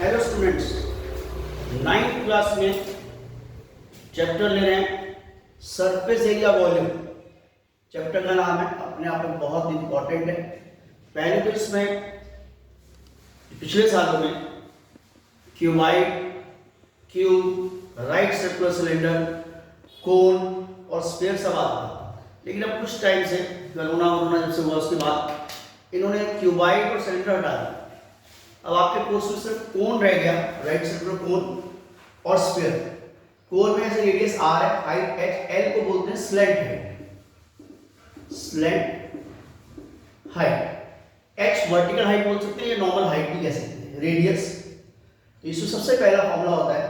Hello students, ninth class में chapter ले रहे हैं सरफेस एरिया वॉल्यूम। चैप्टर का नाम है, अपने आप में बहुत इंपॉर्टेंट है। पहले तो इसमें पिछले सालों में cuboid, cube, right circular cylinder, cone और स्फीयर सब आता था, लेकिन अब कुछ टाइम से कोरोना जब से हुआ उसके बाद इन्होंने क्यूबाइड और सिलेंडर हटा दिया। अब आपके कोर्स में सिर्फ कोन रह गया, राइट सर्कुलर कोन और स्फीयर। कोन में ऐसे रेडियस r है, हाइट h, l को बोलते हैं slant height. Slant height h vertical height बोल सकते हैं या नॉर्मल हाइट भी कह सकते हैं। रेडियस, तो इसमें सबसे पहला फॉर्मूला होता है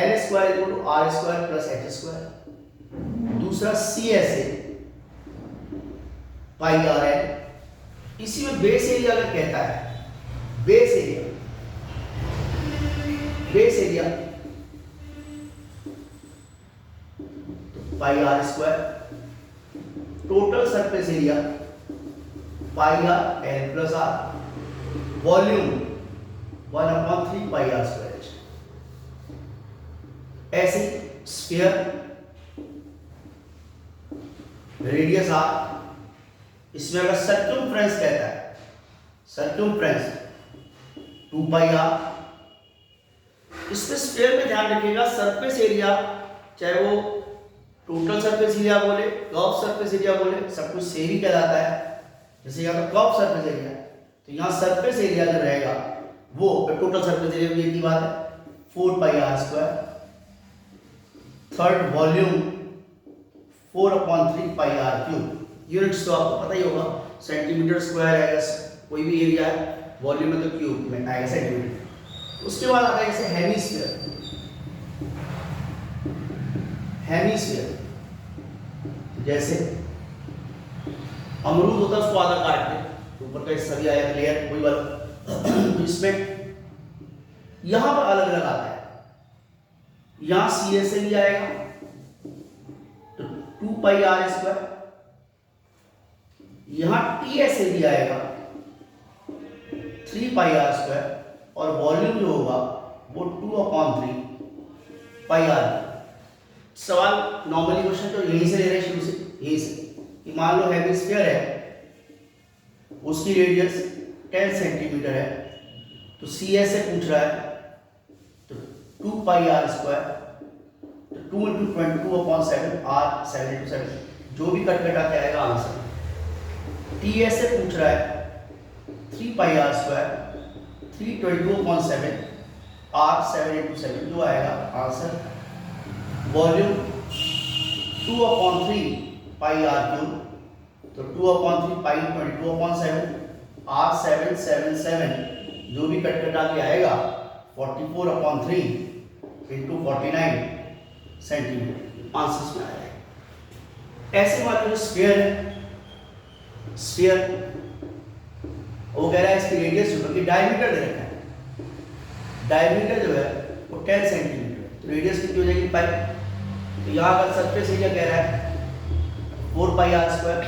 l square equal to r square plus h square. दूसरा CSA पाई r है। इसी में बेस एरिया अगर कहता है, बेस एरिया तो pi are square, total surface area pi r l plus r, volume 1/3 pi are square. ऐसे sphere, radius r, इसमें अगर सर्कमफ्रेंस कहता है, सर्कमफ्रेंस 2 पाई आर। इसमें स्फीयर में ध्यान रखिएगा, सरफेस एरिया चाहे वो टोटल सरफेस एरिया बोले, कर्व सरफेस एरिया बोले, सब कुछ सेम ही कहलाता है। जैसे यहाँ तो कर्व सरफेस एरिया, तो यहाँ सरफेस एरिया जो रहेगा वो टोटल सरफेस एरिया की एक ही बात है 4 pi are square. Third volume 4/3 pi are cube. Units तो आपको पता ही होगा, सेंटीमीटर स्क्वायर है, कोई भी एरिया है, वॉल्यूम में तो क्यूब में आएगा सेंटीमीटर। उसके बाद आता है जैसे हेमीस्फीयर। हेमीस्फीयर जैसे अमरूद होता है, उसको आधा काट के ऊपर का हिस्सा भी आया लेयर कोई वाला, इसमें यहां पर अलग अलग आता है। यहां CSA भी आएगा तो 2 पाई आर स्क्वायर, यहां TSA भी आएगा 3 पाई आर स्क्वायर, और वॉल्यूम जो होगा वो 2/3 पाई आर। सवाल नॉर्मली क्वेश्चन तो यहीं से ले रहे हैं, शुरू से यहीं से कि मान लो हेमिस्फीयर है, उसकी रेडियस 10 सेंटीमीटर है, तो CSA पूछ रहा है तो 2 पाई आर स्क्वायर, तो 2 × 22/7 r 7 × 7, जो भी कट कटा के आएगा आंसर। TSA पूछ रहा है 3 पाई आर स्क्वायर, 322/7 r 7 × 7, जो आएगा answer. Volume 2/3 pi are cube, तो 2/3 पाई 22/7 r 7 7 7, जो भी कट कटा के आएगा 44/3 × 49 सेंटीमीटर, आंसर में आएगा। ऐसे मान लो स्फीयर है, स्फीयर वो कह रहा है इसकी रेडियस जो कि डायमीटर दे रखा है, डायमीटर जो है वो 10 सेंटीमीटर, तो रेडियस कितनी हो जाएगी पाई। तो यहाँ अगर सरफेस एरिया कह रहा है 4 पाई आर स्क्वायर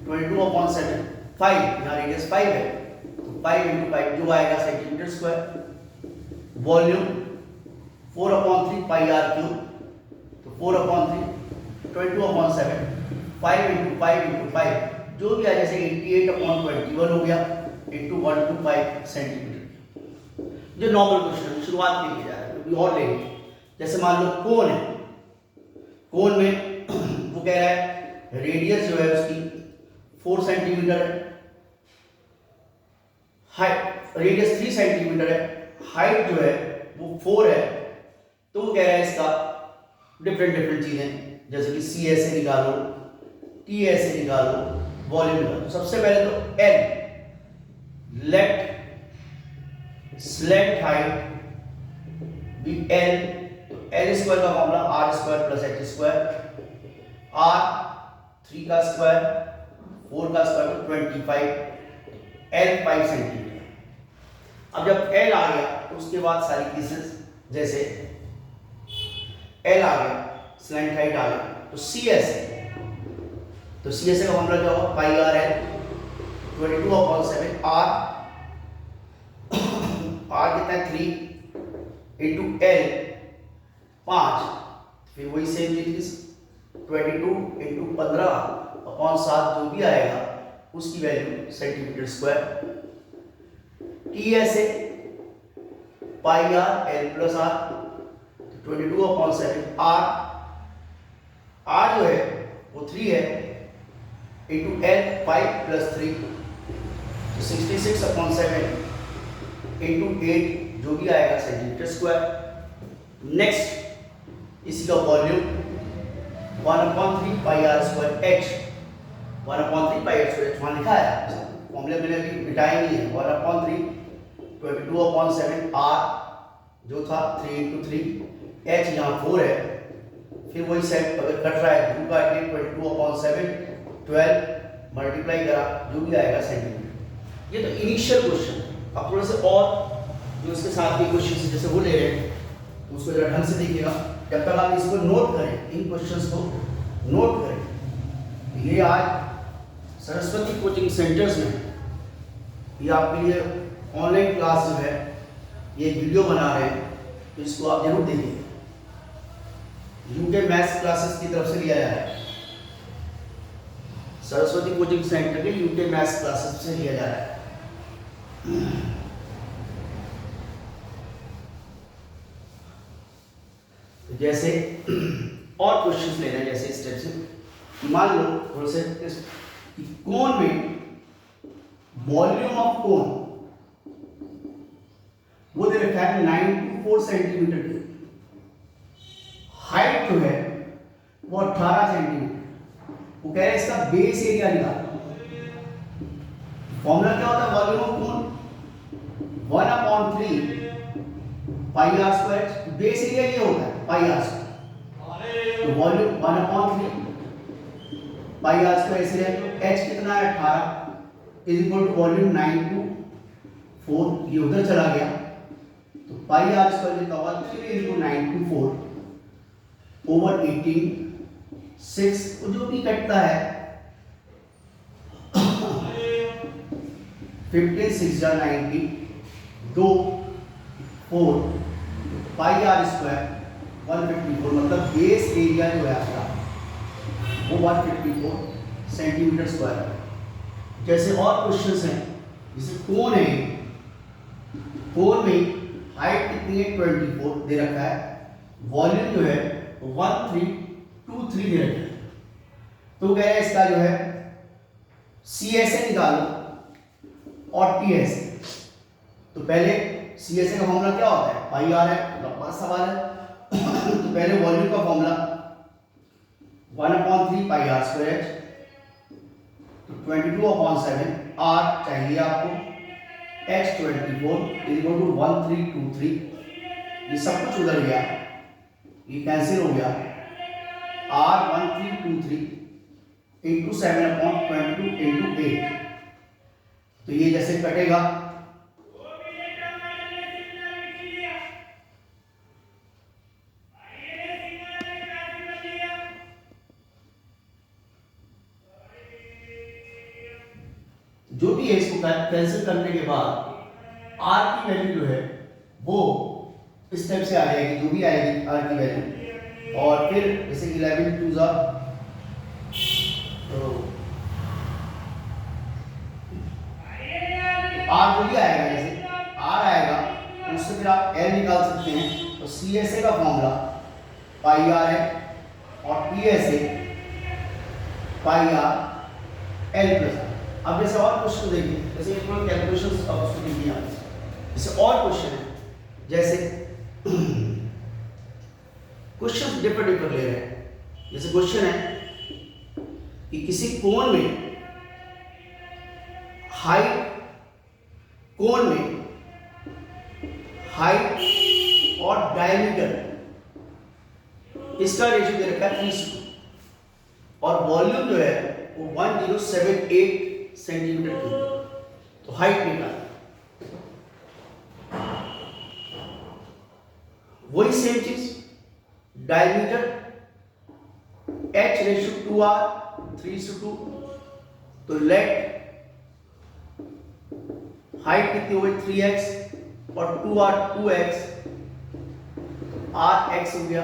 22/7, 5, यहाँ रेडियस 5 है, तो 5 × 5 जो आएगा centimetre square. Volume 4/3 pi are cube, तो 4/3 22/7, 5 × 5 × 5, जो भी आ जैसे 88/21 हो गया, × 125 सेंटीमीटर। जो नॉर्मल क्वेश्चन शुरुआत के लिए जा रहा है, और लेंगे। जैसे मान लो कोन है, कोन में वो कह रहा है रेडियस जो है उसकी 4 सेंटीमीटर है, हाइट रेडियस 3 सेंटीमीटर है, हाइट जो है वो 4 है, तो वो कह रहा है इसका डिफरेंट चीजें, जैसे कि CSA निकालो, TSA निकालो, वॉल्यूम निकालो। सबसे पहले तो L, लेट स्लैंट हाइट भी L, तो L स्क्वायर का formula R square plus H square, R 3 का स्क्वायर 4 का स्क्वायर तो 25, L 5 सेंटीमीटर। अब जब L आ गया तो उसके बाद सारी केसेस, जैसे L आ गया, स्लैंट हाइट आ गया, तो CSA, तो CSA का फॉर्मूला क्या होगा, पाई आर एल 22/7 r है 3 इंटू एल 5, फिर वही सेम चीज 22 इंटू 15 अपॉन 7 जो भी आएगा उसकी वैल्यू सेंटीमीटर स्क्वायर। टी ऐसे pi r l plus r, 22/7 r जो है वो 3 है इंटू एल 5 प्लस 3, तो 66/7 इंटू 8 जो भी आएगा सेंटीमीटर स्क्वायर। नेक्स्ट इसी का volume 1/3 pi are square H, 1/3 pi are square वहाँ लिखा है, फॉर्मूले मैंने अभी मिटाया नहीं है। 1/3 22/7 आर जो था 3 इंटू 3, एच यहाँ 4 है, फिर वही सेट अगर कट रहा है 2 काट के 22/7 12 मल्टीप्लाई करा जो भी आएगा सेंटीमीटर। ये तो इनिशियल क्वेश्चन। अब थोड़े से और जो इसके साथ के क्वेश्चन जैसे वो ले रहे हैं उसको जरा ढंग से देखिएगा। जब तक आप इसको नोट करें, इन क्वेश्चंस को नोट करें। ये आज सरस्वती कोचिंग सेंटर्स में ये आपके लिए ऑनलाइन क्लास जो है ये वीडियो बना रहे हैं, तो इसको आप जरूर देखिए। यूके मैथ्स क्लासेस की तरफ से लिया जा रहा है, सरस्वती कोचिंग सेंटर के यूके मैथ्स क्लासेस से लिया जा रहा है। तो जैसे और क्वेश्चंस लेना है, जैसे स्टेप से मान लो थोड़े से कि कोन में वॉल्यूम ऑफ कोन वो दे रखा है 94 सेंटीमीटर की, हाइट जो है वो 18 सेंटीमीटर। वो कह रहे हैं इसका बेस एरिया निकालो। फॉर्मूला क्या होता है volume of cone? 1/3 pi are square, base area ये होता है पाई आर स्क्वायर, तो वॉल्यूम 1/3 पाई आर स्क्वायर इसलिए एच कितना है 18 इज इक्वल टू वॉल्यूम 9/4, ये उधर चला गया तो पाई आर स्क्वायर लिखा हुआ 3 इंटू 9/4 ओवर 18 6, जो भी कटता है 15 6 जा 90 2 4 पाई आर स्क्वायर 154, मतलब बेस एरिया जो है आपका वो 154 सेंटीमीटर स्क्वायर है। जैसे और क्वेश्चंस हैं, जैसे कोन है, कोन में हाइट कितनी है 24 दे रखा है, वॉल्यूम जो है 1323 दे रखा है, तो कह रहे हैं इसका जो है सी एस ए निकालो और टी एस ए। तो पहले सी एस ए का फॉर्मूला क्या होता है? पाई आर है, लंबा सवाल है। तो पहले वॉल्यूम का formula 1/3 pi are square H, तो 22/7 आर चाहिए आपको, एच 24 इक्वल टू 1323, ये सब कुछ उधर गया, ये कैंसिल हो गया, आर 1323 इंटू 7/22 इंटू 8, तो ये जैसे कटेगा जो भी है, इसको कैंसिल करने के बाद आर की वैल्यू जो है वो इस टाइप से आ जाएगी, जो भी आएगी आर की वैल्यू, और फिर जैसे 11 2 जा तो आर जो भी आएगा, जैसे आर आएगा उससे फिर आप एल निकाल सकते हैं। तो सी एस ए का फॉर्मूला पाई आर है और T S A pi r l plus. अब जैसे और क्वेश्चन देखिए, जैसे कैलकुलेशंस अब उसको देखिए आप, जैसे और क्वेश्चन है, जैसे क्वेश्चन डिफरेंट ले रहे हैं। जैसे क्वेश्चन है कि किसी कोण में हाइट, कोण में हाइट और डायमीटर इसका रेशियो दे रखा है 3:2 और वॉल्यूम जो है वो 1078 सेंटीमीटर क्यूब। तो हाइट निकाल, वही सेम चीज डायमीटर h रेशियो 2r 3:2, तो लेट हाइट कितनी हो गई 3x और 2r 2x, r x हो गया।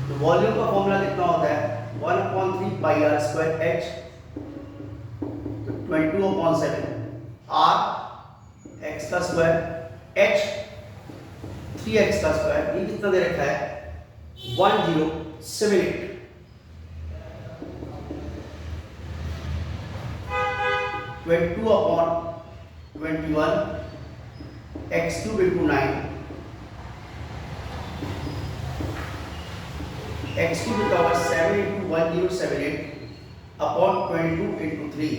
तो वॉल्यूम का फॉर्मूला कितना होता है 1/3 पाई r स्क्वायर h, तो 22/7 r x का स्क्वायर h 3x का स्क्वायर, ये कितना दे रखा है 1078। 22/21 x cube into 9, x cube का 7 into 1078 अपॉन 22 into 3।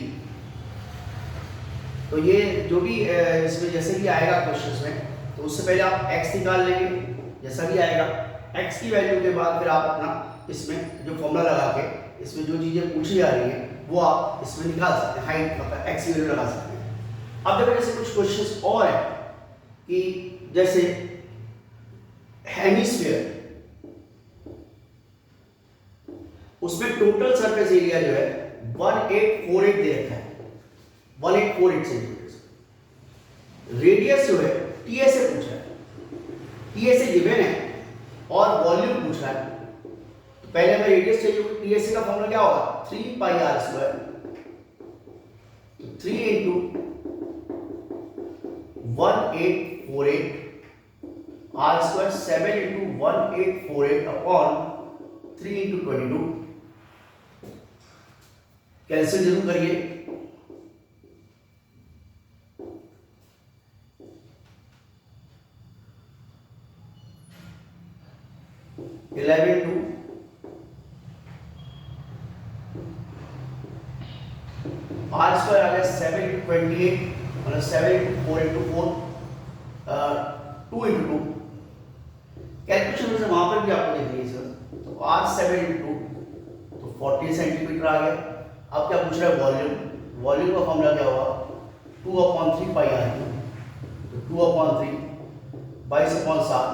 तो ये जो भी इसमें जैसे भी आएगा क्वेश्चंस में, तो उससे पहले आप x निकाल लेंगे, जैसा भी आएगा x की वैल्यू के बाद फिर आप अपना इसमें जो फॉर्मूला लगा के इसमें जो चीजें पूछी जा रही हैं वो आप इसमें निकाल सकते हैं, हाइट मतलब x की वैल्यू लगा सकते हैं। अब देखो जैसे कुछ क्वेश्चंस और है कि जैसे हेमिस्फीयर, उसमें टोटल सरफेस एरिया जो है 1848 दे रखा है, 1848 सेंटीमीटर। रेडियस जो है टीए से पूछा है, टीए से गिवन है और वॉल्यूम पूछा है। तो पहले हमें रेडियस चाहिए, टीए से का फॉर्मूला क्या होगा 3 पाई r स्क्वायर, तो 3 into 1848 r square 7 into 1848 upon 3 into 22। Cancel जरूर करिए। 11 2 r स्क्वायर आ गया 7 into 28 मतलब 7 into 4 into 4 2 into 2। कैलकुलेशन में से वहां पर भी आपको देख लीजिए सर, तो r 7 into 2 तो 40 सेंटीमीटर आ गया। अब क्या पूछ रहा है वॉल्यूम, वॉल्यूम का फॉर्मूला क्या होगा 2/3 पाई r, तो 2/3 22/7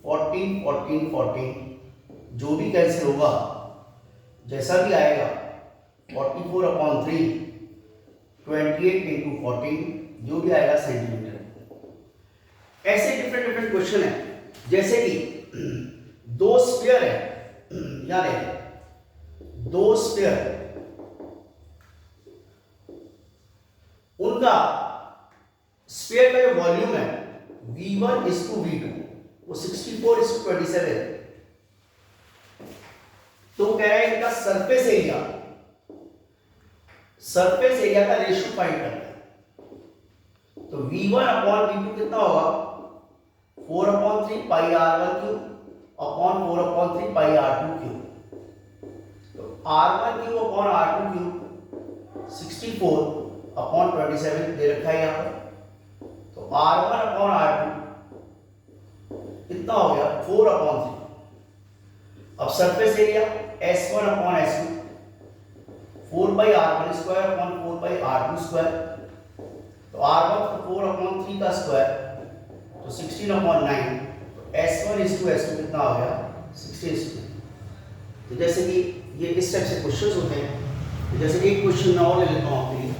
14 14 14, जो भी कैंसिल होगा जैसा भी आएगा 44/3 28 into 14, जो भी आएगा सेंटीमीटर। ऐसे डिफरेंट डिफरेंट क्वेश्चन है, जैसे कि दो स्फीयर है, याद है दो स्फीयर, उनका स्फीयर का जो वॉल्यूम है V1:V2 वो 64:27। तो कह रहा है इनका सरफेस एरिया का रेशियो फाइंड करना है। तो V1/V2 कितना होगा 4/3 पाई r1 क्यूब अपॉन 4/3 पाई r2 क्यूब। तो r1 cube upon r2 cube 64/27 दे रखा है यहाँ पर। तो r1/r2 कितना हो गया 4/3। अब surface area S1/S2 4/r1 square upon 4/r2 square. तो r1 4/3 का स्क्वायर तो 16/9, तो S1:S2 कितना हो गया 16:2। तो जैसे कि ये इस टाइप से क्वेश्चंस होते हैं। तो जैसे एक क्वेश्चन मैं और ले लेता हूं आपके लिए।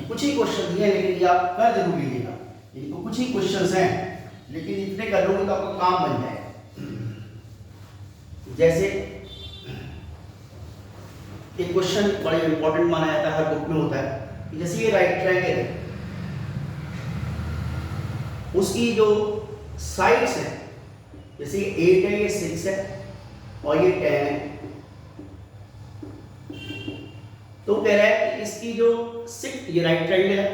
कुछ ही क्वेश्चन दिए हैं, लेकिन ये आप कर जरूर लीजिएगा। ये तो कुछ ही क्वेश्चंस हैं, लेकिन इतने कर लोगे तो आपका काम बन जाएगा। जैसे एक क्वेश्चन बड़ा इंपॉर्टेंट माना जाता है, हर बुक में होता है कि जैसे ये राइट ट्रायंगल है, उसकी जो साइड्स है, जैसे ये 8 है, ये 6 है और ये 10 है। तो कह रहा है कि इसकी जो 6, ये राइट ट्रायंगल है,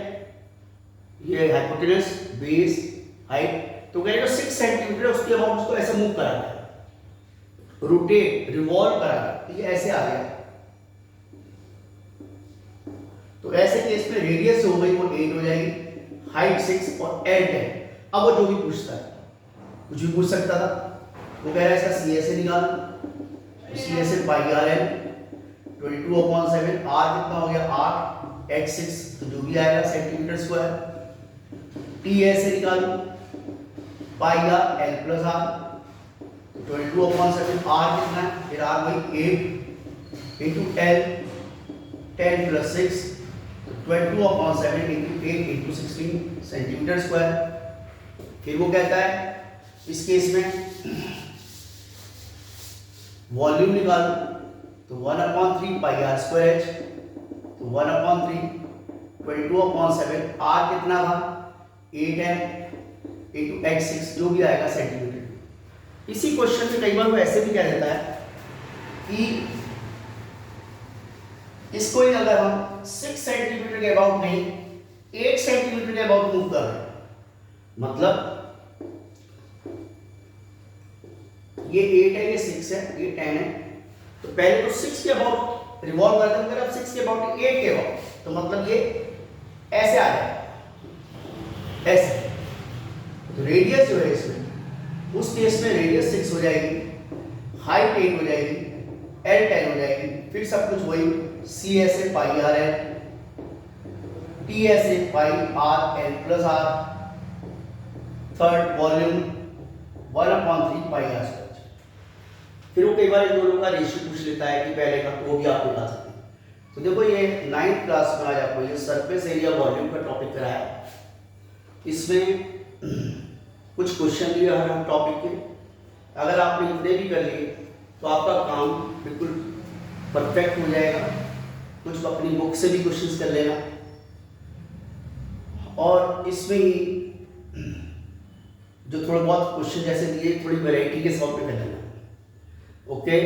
ये हाइपोटेनस बेस हाइट, तो कह रहा है जो 6 सेंटीमीटर उसके अबाउट उसको ऐसे मूव करा है, रोटेट रिवॉल्व करा है, तो ये ऐसे आ गया। तो ऐसे केस में रेडियस हो गई वो 8 हो जाएगी, हाइट 6 और एल 10। अब वो जो भी पूछता है, कुछ भी पूछ सकता था। वो कह रहा है इसका CSA निकाल, CSA पाई RL 22/7, r कितना हो गया 8, x 6 तो जो भी आएगा सेंटीमीटर स्क्वायर। TSA निकालो पाई r L + r 22/7 आर कितना है, फिर आर वही 8 into L 10 + 6 22/7 into 8 into 16 centimetre square. फिर वो कहता है इस केस में वॉल्यूम निकालो, तो 1/3 पाई आर स्क्वायर एच, तो 1/3 22/7 आर कितना था 8 है इंटू x 6 जो भी आएगा सेंटीमीटर। इसी क्वेश्चन में कई बार वो ऐसे भी कह देता है कि इसको ही अगर हम 6 सेंटीमीटर के अबाउट नहीं 8 सेंटीमीटर के अबाउट मूव कर रहे हैं, मतलब ये 8 है, ये 6 है, ये 10 है, तो पहले तो 6 के अबाउट रिवॉल्व करते हैं, फिर अब 6 के अबाउट 8 के अबाउट, तो मतलब ये ऐसे आ जाएगा, ऐसे। तो रेडियस जो है इसमें, उस केस में रेडियस 6 हो जाएगी, हाइट 8 हो जाएगी, L 10 हो जाएगी, फिर सब कुछ वही C ऐसे पाई आर है, T ऐसे pi r l plus r, third volume 1/3 pi are square. फिर वो कई बार इन दोनों का रेशियो पूछ लेता है कि पहले का, तो वो भी आप निकाल सकते हैं। तो देखो ये 9th क्लास में आज आपको ये सरफेस एरिया वॉल्यूम का टॉपिक कराया। इसमें कुछ क्वेश्चन दिए हर टॉपिक के, अगर आपने इतने भी कर लिए तो आपका काम बिल्कुल परफेक्ट हो जाएगा। कुछ अपनी बुक से भी क्वेश्चंस कर लेना, और इसमें ही जो थोड़े बहुत क्वेश्चन जैसे दिए थोड़ी वैरायटी के साथ में कर लेना। ओके,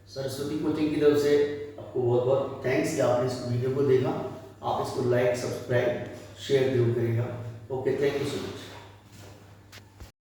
सरस्वती कोचिंग की तरफ से आपको बहुत बहुत थैंक्स कि आपने इस वीडियो को देखा। आप इसको लाइक, सब्सक्राइब, शेयर जरूर करेगा। Okay, thank you so much.